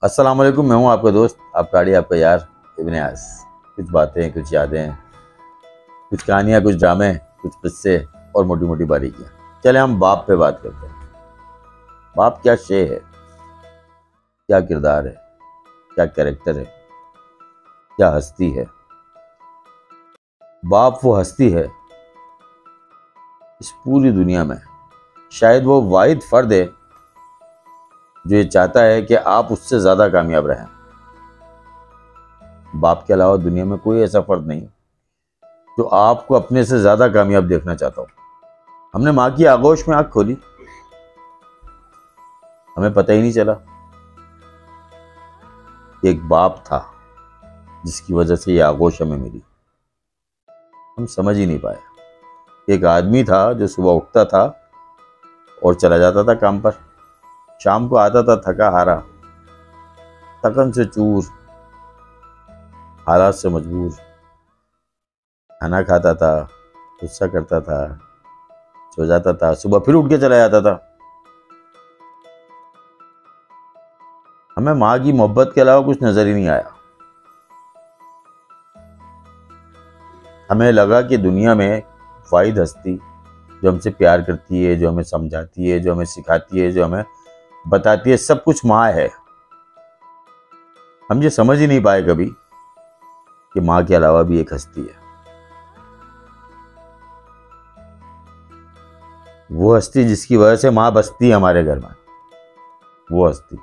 अस्सलाम वालेकुम। मैं हूँ आपका दोस्त, आपका आड़ी, आपका यार इब्न यास। कुछ बातें, कुछ यादें, कुछ कहानियाँ, कुछ ड्रामे, कुछ किस्से और मोटी मोटी बारीकियाँ। चले हम बाप पे बात करते हैं। बाप क्या शे है, क्या किरदार है, क्या कैरेक्टर है, क्या हस्ती है। बाप वो हस्ती है इस पूरी दुनिया में, शायद वो वाहिद फर्द है जो ये चाहता है कि आप उससे ज़्यादा कामयाब रहें। बाप के अलावा दुनिया में कोई ऐसा फर्द नहीं जो आपको अपने से ज़्यादा कामयाब देखना चाहता हो। हमने माँ की आगोश में आँख खोली, हमें पता ही नहीं चला कि एक बाप था जिसकी वजह से ये आगोश हमें मिली। हम समझ ही नहीं पाए। एक आदमी था जो सुबह उठता था और चला जाता था काम पर, शाम को आता था थका हारा, थकन से चूर, हालात से मजबूर, खाना खाता था, गुस्सा करता था, सो जाता था, सुबह फिर उठ के चला जाता था। हमें माँ की मोहब्बत के अलावा कुछ नजर ही नहीं आया। हमें लगा कि दुनिया में वाहिद हस्ती जो हमसे प्यार करती है, जो हमें समझाती है, जो हमें सिखाती है, जो हमें बताती है, सब कुछ माँ है। हम ये समझ ही नहीं पाए कभी कि माँ के अलावा भी एक हस्ती है। वो हस्ती जिसकी वजह से माँ बसती है हमारे घर में, वो हस्ती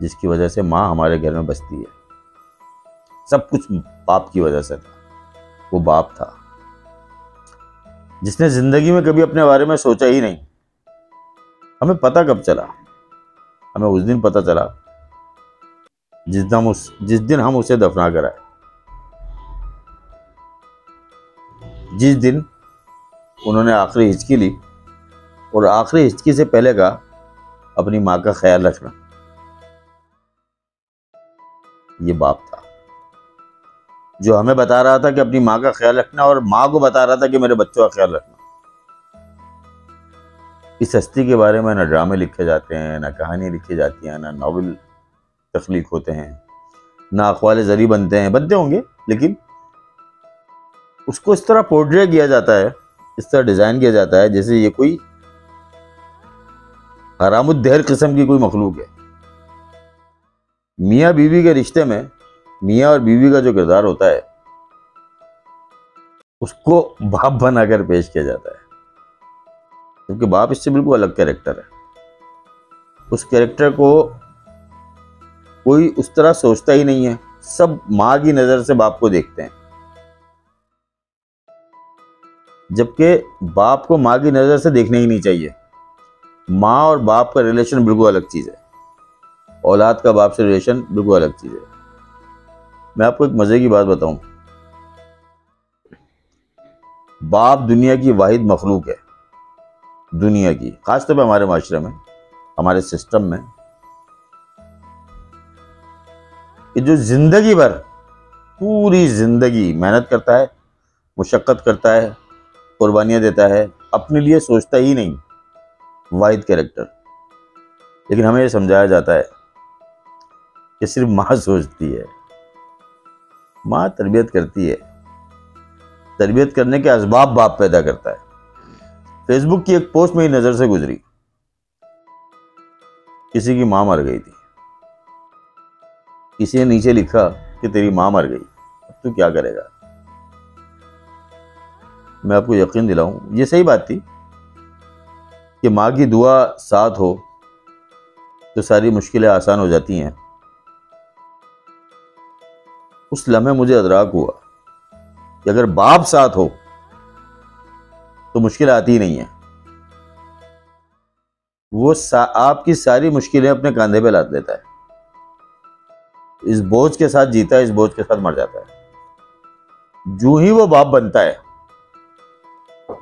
जिसकी वजह से माँ हमारे घर में बसती है। सब कुछ बाप की वजह से था। वो बाप था जिसने जिंदगी में कभी अपने बारे में सोचा ही नहीं। हमें पता कब चला? हमें उस दिन पता चला जिस दिन हम उसे दफना कर आए, जिस दिन उन्होंने आखिरी हिचकी ली और आखिरी हिचकी से पहले कहा अपनी माँ का ख्याल रखना। ये बाप था जो हमें बता रहा था कि अपनी माँ का ख्याल रखना, और माँ को बता रहा था कि मेरे बच्चों का ख्याल रखना। इस हस्ती के बारे में ना ड्रामे लिखे जाते हैं, ना कहानी लिखी जाती है, ना नॉवल तख्लीक होते हैं, ना अखबार ज़री बनते होंगे, लेकिन उसको इस तरह पोर्ट्रे किया जाता है, इस तरह डिज़ाइन किया जाता है जैसे ये कोई हरामुद्दहर किस्म की कोई मखलूक है। मियाँ बीवी के रिश्ते में मियाँ और बीवी का जो किरदार होता है उसको बाप बनाकर पेश किया जाता है, क्योंकि बाप इससे बिल्कुल अलग कैरेक्टर है। उस कैरेक्टर को कोई उस तरह सोचता ही नहीं है। सब माँ की नज़र से बाप को देखते हैं, जबकि बाप को माँ की नज़र से देखना ही नहीं चाहिए। माँ और बाप का रिलेशन बिल्कुल अलग चीज़ है। औलाद का बाप से रिलेशन बिल्कुल अलग चीज़ है। मैं आपको एक मज़े की बात बताऊं, बाप दुनिया की वाहिद मखलूक है, दुनिया की, खासतौर पर हमारे माशरे में, हमारे सिस्टम में, कि जो जिंदगी भर, पूरी जिंदगी मेहनत करता है, मुशक्क़त करता है, कुर्बानियाँ देता है, अपने लिए सोचता ही नहीं। वाहिद कैरेक्टर। लेकिन हमें यह समझाया जाता है कि सिर्फ माँ सोचती है, माँ तरबियत करती है, तरबियत करने के असबाब बाप पैदा करता है। फेसबुक की एक पोस्ट मेरी नज़र से गुजरी। किसी की माँ मर गई थी, किसी ने नीचे लिखा कि तेरी माँ मर गई, अब तू क्या करेगा? मैं आपको यकीन दिलाऊं, ये सही बात थी कि माँ की दुआ साथ हो तो सारी मुश्किलें आसान हो जाती हैं। उस लम्हे मुझे अदराक हुआ कि अगर बाप साथ हो तो मुश्किल आती ही नहीं है। वो आपकी सारी मुश्किलें अपने कंधे पे लाद लेता है, इस बोझ के साथ जीता है, इस बोझ के साथ मर जाता है। जो ही वो बाप बनता है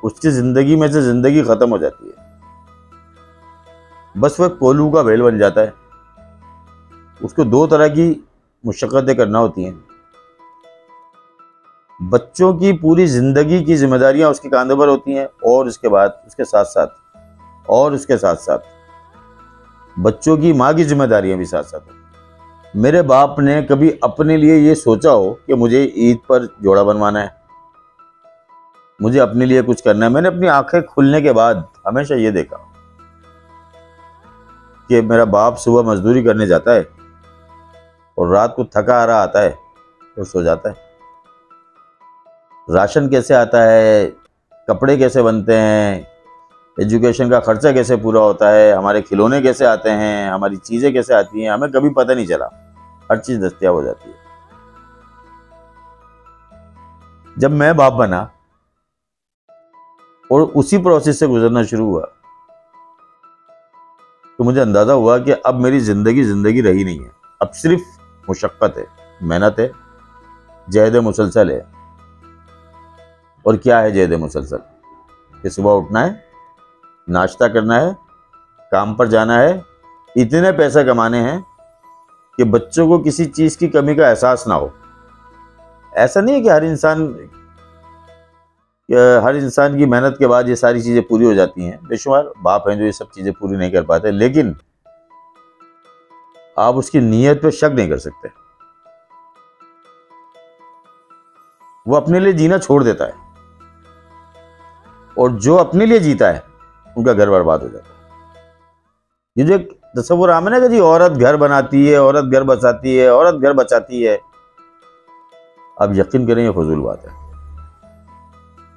उसकी जिंदगी में से जिंदगी खत्म हो जाती है। बस वो कोल्हू का बैल बन जाता है। उसको दो तरह की मुशक्कतें करना होती हैं। बच्चों की पूरी जिंदगी की जिम्मेदारियां उसके कंधों पर होती हैं, और उसके बाद उसके साथ साथ बच्चों की माँ की जिम्मेदारियां भी साथ साथ होती हैं। मेरे बाप ने कभी अपने लिए ये सोचा हो कि मुझे ईद पर जोड़ा बनवाना है, मुझे अपने लिए कुछ करना है? मैंने अपनी आंखें खुलने के बाद हमेशा ये देखा कि मेरा बाप सुबह मजदूरी करने जाता है और रात को थका आ रहा आता है और सो जाता है। राशन कैसे आता है, कपड़े कैसे बनते हैं, एजुकेशन का खर्चा कैसे पूरा होता है, हमारे खिलौने कैसे आते हैं, हमारी चीज़ें कैसे आती हैं, हमें कभी पता नहीं चला। हर चीज़ दस्तयाब हो जाती है। जब मैं बाप बना और उसी प्रोसेस से गुजरना शुरू हुआ तो मुझे अंदाज़ा हुआ कि अब मेरी ज़िंदगी रही नहीं है। अब सिर्फ मुशक्क़त है, मेहनत है, जहद मुसलसल है। और क्या है जहद मुसलसल? कि सुबह उठना है, नाश्ता करना है, काम पर जाना है, इतने पैसे कमाने हैं कि बच्चों को किसी चीज़ की कमी का एहसास ना हो। ऐसा नहीं है कि हर इंसान की मेहनत के बाद ये सारी चीज़ें पूरी हो जाती हैं। बेशुमार बाप हैं जो ये सब चीज़ें पूरी नहीं कर पाते, लेकिन आप उसकी नीयत पे शक नहीं कर सकते। वो अपने लिए जीना छोड़ देता है और जो अपने लिए जीता है उनका घर बर्बाद हो जाता है। ये जो एक तस्वुर आम है ना कि जी औरत घर बनाती है, औरत घर बसाती है, औरत घर बचाती है, आप यकीन करें ये फजूल बात है।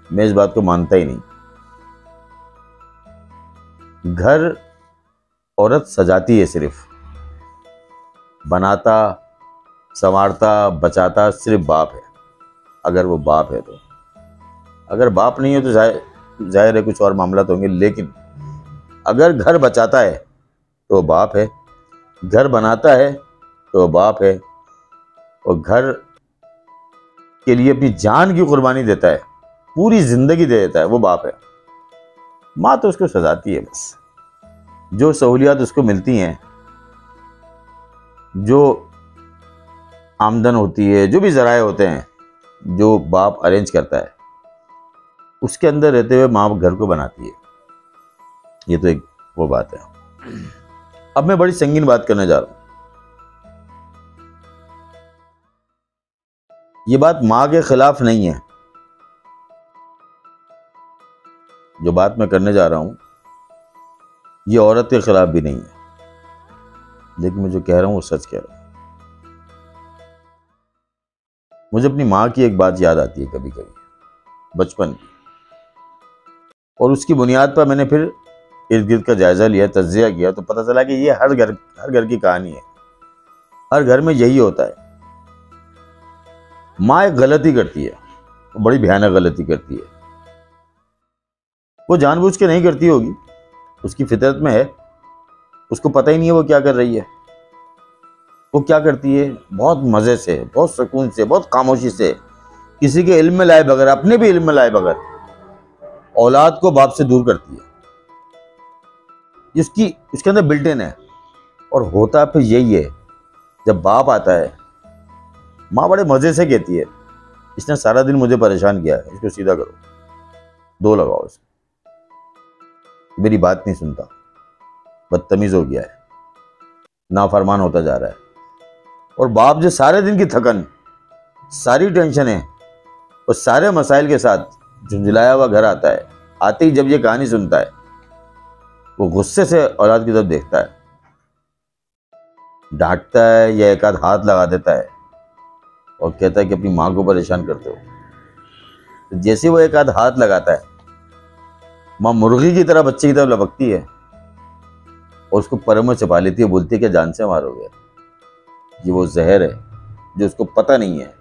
मैं इस बात को मानता ही नहीं। घर औरत सजाती है, सिर्फ बनाता, संवारता, बचाता सिर्फ बाप है, अगर वो बाप है तो। अगर बाप नहीं है तो जाहिर है कुछ और मामला तो होंगे, लेकिन अगर घर बचाता है तो बाप है, घर बनाता है तो बाप है, और घर के लिए अपनी जान की कुर्बानी देता है, पूरी जिंदगी दे देता है, वो बाप है। माँ तो उसको सजाती है बस। जो सहूलियात उसको मिलती हैं, जो आमदन होती है, जो भी ज़राए होते हैं, जो बाप अरेंज करता है, उसके अंदर रहते हुए माँ घर को बनाती है। ये तो एक वो बात है। अब मैं बड़ी संगीन बात करने जा रहा हूँ। ये बात माँ के खिलाफ नहीं है। जो बात मैं करने जा रहा हूँ ये औरत के खिलाफ भी नहीं है, लेकिन मैं जो कह रहा हूँ वो सच कह रहा हूँ। मुझे अपनी माँ की एक बात याद आती है कभी कभी, बचपन की, और उसकी बुनियाद पर मैंने फिर इर्द गिर्द का जायजा लिया, तज्जिया किया, तो पता चला कि ये हर घर की कहानी है। हर घर में यही होता है। माँ एक गलती करती है, बड़ी भयानक गलती करती है। वो जानबूझ के नहीं करती होगी, उसकी फितरत में है, उसको पता ही नहीं है वो क्या कर रही है। वो क्या करती है, बहुत मज़े से, बहुत सुकून से, बहुत खामोशी से, किसी के इल्म में लाए बगैर, अपने भी इल्म में लाए बगैर औलाद को बाप से दूर करती है। जिसकी उसके अंदर बिल्ट इन है। और होता फिर यही है, जब बाप आता है माँ बड़े मज़े से कहती है, इसने सारा दिन मुझे परेशान किया है, इसको सीधा करो, दो लगाओ इसको, मेरी बात नहीं सुनता, बदतमीज़ हो गया है, नाफरमान होता जा रहा है। और बाप जो सारे दिन की थकन, सारी टेंशनें और सारे मसाइल के साथ झुंझलाया हुआ घर आता है, आते ही जब ये कहानी सुनता है, वो गुस्से से औलाद की तरफ देखता है, डांटता है या एक आध हाथ लगा देता है और कहता है कि अपनी माँ को परेशान करते हो। तो जैसे वो एक आध हाथ लगाता है, माँ मुर्गी की तरह बच्चे की तरफ लपकती है और उसको पर में छिपा लेती है, बोलती है कि जान से मारोगे। ये वो जहर है जो उसको पता नहीं है,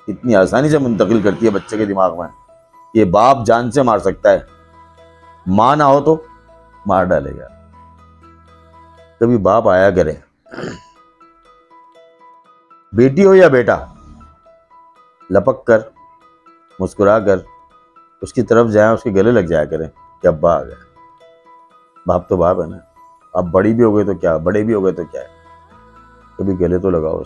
इतनी आसानी से मुंतकिल करती है बच्चे के दिमाग में, ये बाप जान से मार सकता है, माँ ना हो तो मार डालेगा। कभी बाप आया करे, बेटी हो या बेटा, लपक कर, मुस्कुरा कर उसकी तरफ जाए, उसके गले लग जाया करें कि अब्बा आ गए। बाप तो बाप है ना। अब बड़ी भी हो गए तो क्या, बड़े भी हो गए तो क्या है, कभी गले तो लगाओ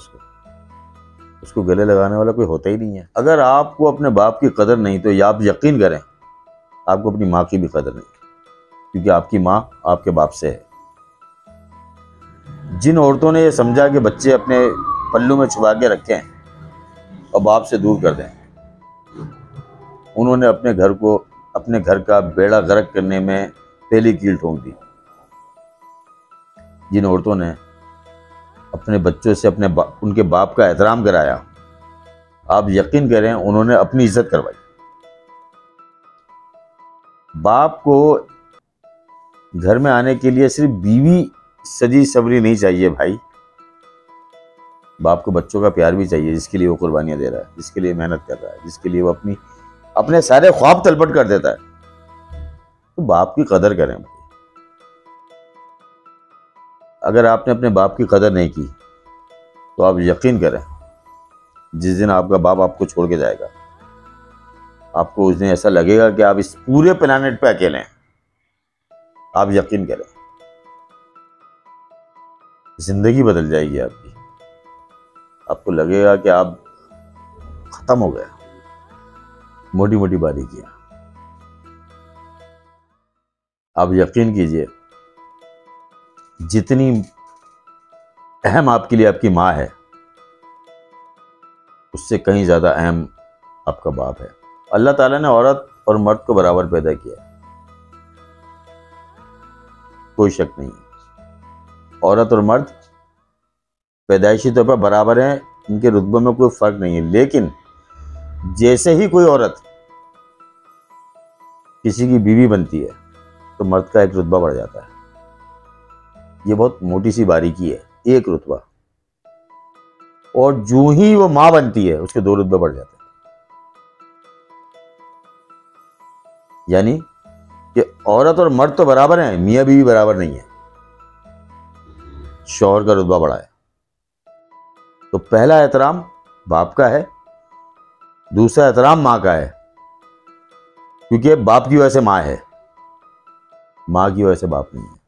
उसको गले लगाने वाला कोई होता ही नहीं है। अगर आपको अपने बाप की कदर नहीं तो या आप यकीन करें आपको अपनी माँ की भी कदर नहीं, क्योंकि आपकी माँ आपके बाप से है। जिन औरतों ने ये समझा कि बच्चे अपने पल्लू में छुपा के रखें और बाप से दूर कर दें, उन्होंने अपने घर का बेड़ा गर्क करने में पहली कील ठोक दी। जिन औरतों ने अपने बच्चों से उनके बाप का एहतराम कराया, आप यकीन करें उन्होंने अपनी इज्जत करवाई। बाप को घर में आने के लिए सिर्फ बीवी सजी सवरी नहीं चाहिए भाई, बाप को बच्चों का प्यार भी चाहिए, जिसके लिए वो कुर्बानियां दे रहा है, जिसके लिए मेहनत कर रहा है, जिसके लिए वो अपने सारे ख्वाब तलपट कर देता है। तो बाप की कदर करें भाई। अगर आपने अपने बाप की कदर नहीं की तो आप यकीन करें जिस दिन आपका बाप आपको छोड़ के जाएगा, आपको उस दिन ऐसा लगेगा कि आप इस पूरे प्लेनेट पे अकेले हैं। आप यकीन करें जिंदगी बदल जाएगी आपकी। आपको लगेगा कि आप खत्म हो गए, मोटी मोटी बारीकियां। आप यकीन कीजिए जितनी अहम आपके लिए आपकी माँ है, उससे कहीं ज्यादा अहम आपका बाप है। अल्लाह ताला ने औरत और मर्द को बराबर पैदा किया, कोई शक नहीं है। औरत और मर्द पैदाइशी तौर पर बराबर हैं, इनके रुतबे में कोई फर्क नहीं है। लेकिन जैसे ही कोई औरत किसी की बीवी बनती है तो मर्द का एक रुतबा बढ़ जाता है। ये बहुत मोटी सी बारीकी है, एक रुतबा। और जो ही वो मां बनती है उसके 2 रुतबे बढ़ जाते हैं। यानी कि औरत और मर्द तो बराबर हैं, मियां बीवी बराबर नहीं है। शौहर का रुतबा बढ़ा है। तो पहला एहतराम बाप का है, दूसरा एहतराम मां का है, क्योंकि बाप की वजह से मां है, मां की वजह से बाप नहीं है।